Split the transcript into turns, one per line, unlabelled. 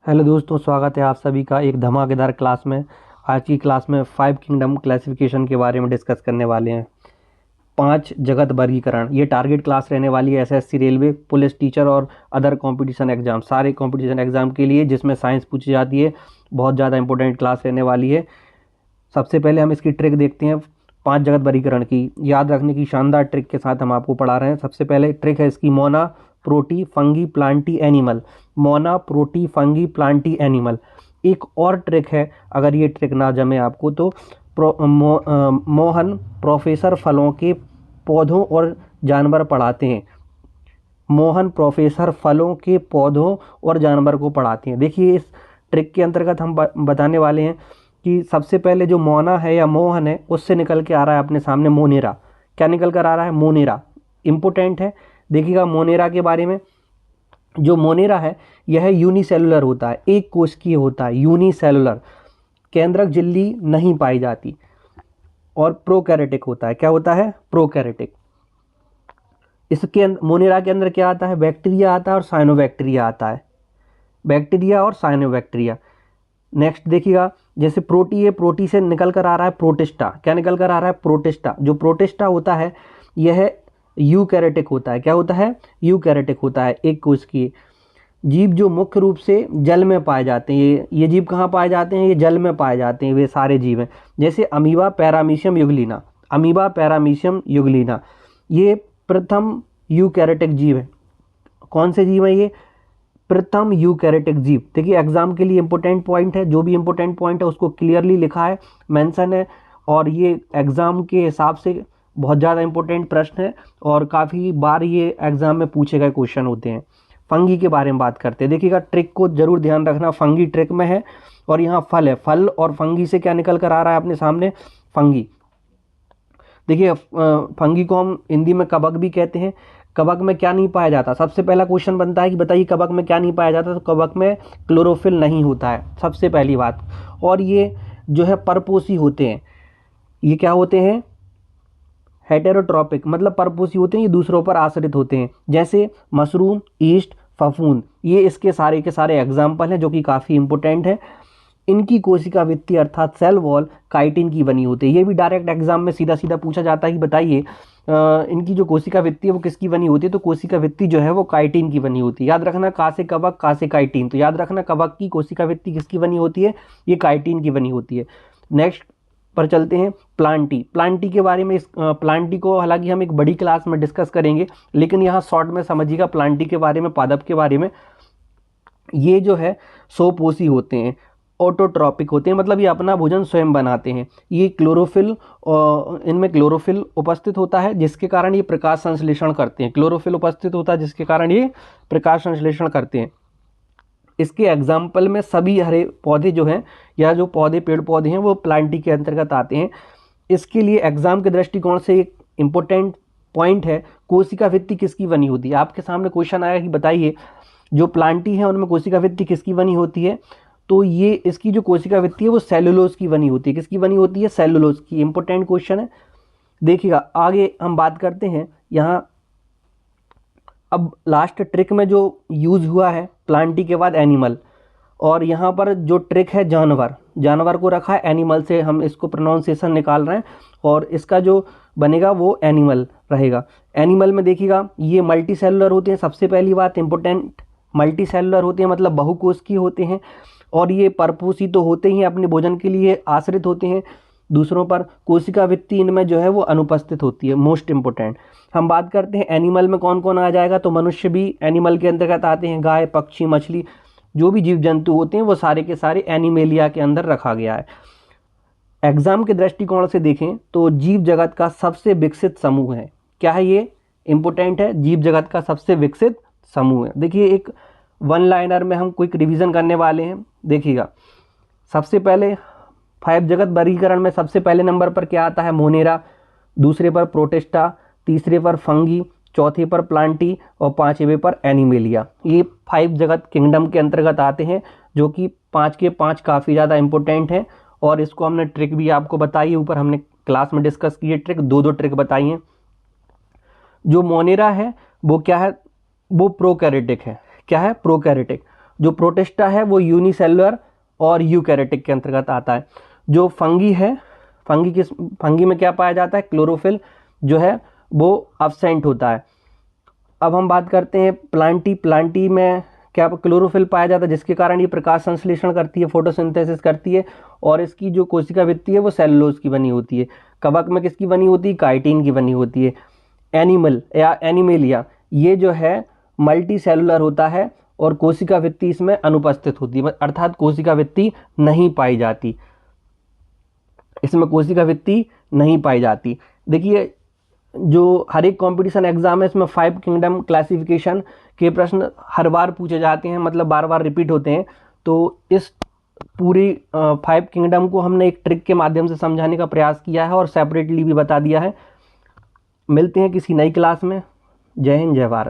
Hello दोस्तों, स्वागत है आप सभी का एक धमाकेदार क्लास में। आज की क्लास में 5 किंगडम क्लासिफिकेशन के बारे में डिस्कस करने वाले हैं। 5 जगत वर्गीकरण, ये टारगेट क्लास रहने वाली है एसएससी, रेलवे, पुलिस, टीचर और अदर कंपटीशन एग्जाम, सारे कंपटीशन एग्जाम के लिए जिसमें साइंस पूछी जाती है। बहुत ज़्यादा इंपॉर्टेंट क्लास रहने वाली है। सबसे पहले हम इसकी ट्रिक देखते हैं 5 जगत वर्गीकरण की। याद रखने की शानदार ट्रिक के साथ हम आपको पढ़ा रहे हैं। सबसे पहले ट्रिक है इसकी मोना, प्रोटी, फंगी, प्लांटी, एनिमल। मोना, प्रोटी, फंगी, प्लांटी, एनिमल। एक और ट्रिक है, अगर ये ट्रिक ना जमे आपको तो मोहन प्रोफेसर फलों के पौधों और जानवर पढ़ाते हैं। मोहन प्रोफेसर फलों के पौधों और जानवर को पढ़ाते हैं। देखिए, इस ट्रिक के अंतर्गत हम बताने वाले हैं कि सबसे पहले जो मोना है या मोहन है, उससे निकल के आ रहा है अपने सामने मोनेरा। क्या निकल कर आ रहा है? मोनेरा। इम्पोर्टेंट है, देखिएगा मोनेरा के बारे में। जो मोनेरा है यह यूनिसेलुलर होता है, एक कोशिकीय होता है, यूनिसेलुलर। केंद्रक झिल्ली नहीं पाई जाती और प्रोकैरियोटिक होता है। क्या होता है? प्रोकैरियोटिक। इसके मोनेरा के अंदर क्या आता है? बैक्टीरिया आता है और साइनोबैक्टीरिया आता है। बैक्टीरिया और साइनोबैक्टीरिया। नेक्स्ट देखिएगा, जैसे प्रोटी है, प्रोटी से निकल कर आ रहा है प्रोटिस्टा। क्या निकल कर आ रहा है? प्रोटिस्टा। जो प्रोटिस्टा होता है यह यूकैरियोटिक होता है। क्या होता है? यूकैरियोटिक होता है, एक कोशिकीय जीव जो मुख्य रूप से जल में पाए जाते हैं। ये जीव कहाँ पाए जाते हैं? ये जल में पाए जाते हैं, वे सारे जीव हैं। जैसे amoeba, paramecium Euglena. Amoeba, paramecium Euglena ये प्रथम यूकैरियोटिक जीव है। कौन से जीव है ये? प्रथम यूकैरियोटिक जीव। देखिए, एग्जाम के लिए इंपॉर्टेंट पॉइंट है, जो भी इंपॉर्टेंट पॉइंट है उसको क्लियरली लिखा है, मेंशन है। और ये एग्जाम के हिसाब से बहुत ज़्यादा इंपॉर्टेंट प्रश्न है और काफ़ी बार ये एग्जाम में पूछे गए क्वेश्चन होते हैं। फंगी के बारे में बात करते हैं। देखिएगा, ट्रिक को जरूर ध्यान रखना, फंगी ट्रिक में है और यहाँ फल है। फल और फंगी से क्या निकल कर आ रहा है अपने सामने? फंगी। देखिए, फंगी को हम हिंदी में कवक भी कहते हैं। कवक में क्या नहीं पाया जाता? सबसे पहला क्वेश्चन बनता है कि बताइए कवक में क्या नहीं पाया जाता? तो कवक में क्लोरोफिल नहीं होता है, सबसे पहली बात। और ये जो है परपोषी होते हैं। ये क्या होते हैं? हेटेरोट्रॉपिक, मतलब परपोषी होते हैं, ये दूसरों पर आश्रित होते हैं। जैसे मशरूम, ईस्ट, फफूंद, ये इसके सारे के सारे एग्जाम्पल हैं जो कि काफ़ी इंपॉर्टेंट है। इनकी कोशिका भित्ति अर्थात सेल वॉल काइटिन की बनी होती है। ये भी डायरेक्ट एग्जाम में सीधा सीधा पूछा जाता है कि बताइए इनकी जो कोशिका भित्ति है वो किसकी बनी होती है? तो कोशिका भित्ति जो है वो काइटिन की बनी होती है। याद रखना, का से कवक, का से काइटिन। तो याद रखना, कवक की कोशिका भित्ति किसकी बनी होती है? ये काइटिन की बनी होती है। नेक्स्ट पर चलते हैं, प्लांटी। प्लांटी के बारे में, इस प्लांटी को हालांकि हम एक बड़ी क्लास में डिस्कस करेंगे, लेकिन यहाँ शॉर्ट में समझिएगा प्लांटी के बारे में, पादप के बारे में। ये जो है सोपोषी होते हैं, ऑटोट्रॉपिक होते हैं, मतलब ये अपना भोजन स्वयं बनाते हैं। ये क्लोरोफिल, इनमें क्लोरोफिल उपस्थित होता है जिसके कारण ये प्रकाश संश्लेषण करते हैं। क्लोरोफिल उपस्थित होता है जिसके कारण ये प्रकाश संश्लेषण करते हैं। इसके एग्जाम्पल में सभी हरे पौधे जो हैं या जो पौधे, पेड़ पौधे हैं, वो प्लांटी के अंतर्गत आते हैं। इसके लिए एग्जाम के दृष्टिकोण से एक इम्पोर्टेंट पॉइंट है, कोशिका भित्ति किसकी बनी होती है? आपके सामने क्वेश्चन आया कि बताइए जो प्लांटी है उनमें कोशिका भित्ति किसकी बनी होती है? तो ये इसकी जो कोशिका भित्ति है वो सेलुलोज की बनी होती है। किसकी बनी होती है? सेलुलोज की। इंपॉर्टेंट क्वेश्चन है। देखिएगा, आगे हम बात करते हैं यहाँ। अब लास्ट ट्रिक में जो यूज हुआ है प्लांटी के बाद एनिमल, और यहाँ पर जो ट्रिक है जानवर, जानवर को रखा है, एनिमल से हम इसको प्रोनाउंसिएशन निकाल रहे हैं और इसका जो बनेगा वो एनिमल रहेगा। एनिमल में देखिएगा, ये मल्टी सेलुलर होते हैं। सबसे पहली बात इंपॉर्टेंट, मल्टी सेलुलर होते हैं मतलब बहुकोशिकीय होते हैं। और ये परपोषी तो होते ही अपने भोजन के लिए आश्रित होते हैं दूसरों पर। कोशिका भित्ति इनमें जो है वो अनुपस्थित होती है। Most important. हम बात करते हैं एनिमल में कौन कौन आ जाएगा, तो मनुष्य भी एनिमल के अंतर्गत आते हैं। गाय, पक्षी, मछली, जो भी जीव जंतु होते हैं वो सारे के सारे एनिमेलिया के अंदर रखा गया है। एग्जाम के दृष्टिकोण से देखें तो जीव जगत का सबसे विकसित समूह है। क्या है ये? इंपोर्टेंट है, जीव जगत का सबसे विकसित समूह है। देखिए, एक वन लाइनर में हम क्विक रिवीजन करने वाले हैं। देखिएगा, सबसे पहले 5 जगत वर्गीकरण में सबसे पहले नंबर पर क्या आता है? मोनेरा। दूसरे पर प्रोटिस्टा, तीसरे पर फंगी, चौथे पर प्लांटी और पांचवें पर एनिमेलिया। ये 5 जगत किंगडम के अंतर्गत आते हैं, जो कि 5 के 5 काफ़ी ज़्यादा इंपॉर्टेंट हैं। और इसको हमने ट्रिक भी आपको बताई, ऊपर हमने क्लास में डिस्कस की है ट्रिक, दो ट्रिक बताई हैं। जो मोनेरा है वो क्या है? वो प्रोकैरियोटिक है। क्या है? प्रोकैरियोटिक। जो प्रोटिस्टा है वो यूनिसेलुलर और यूकैरियोटिक के अंतर्गत आता है। जो फंगी है, फंगी में क्या पाया जाता है, क्लोरोफिल जो है वो अब्सेंट होता है। अब हम बात करते हैं प्लांटी में क्या क्लोरोफिल पाया जाता है, जिसके कारण ये प्रकाश संश्लेषण करती है, फोटोसिंथेसिस करती है, और इसकी जो कोशिका भित्ति है वो सेलुलोज की बनी होती है। कवक में किसकी बनी होती है, काइटिन की बनी होती है। एनिमल या एनिमेलिया ये जो है मल्टी सेलुलर होता है और कोशिका भित्ति इसमें अनुपस्थित होती है, अर्थात कोशिका भित्ति नहीं पाई जाती, इसमें कोशिका भित्ति नहीं पाई जाती। देखिए जो हर एक कंपटीशन एग्जाम है इसमें 5 किंगडम क्लासिफिकेशन के प्रश्न हर बार पूछे जाते हैं, मतलब बार बार रिपीट होते हैं। तो इस पूरी 5 किंगडम को हमने एक ट्रिक के माध्यम से समझाने का प्रयास किया है और सेपरेटली भी बता दिया है। मिलते हैं किसी नई क्लास में। जय हिंद, जय भारत।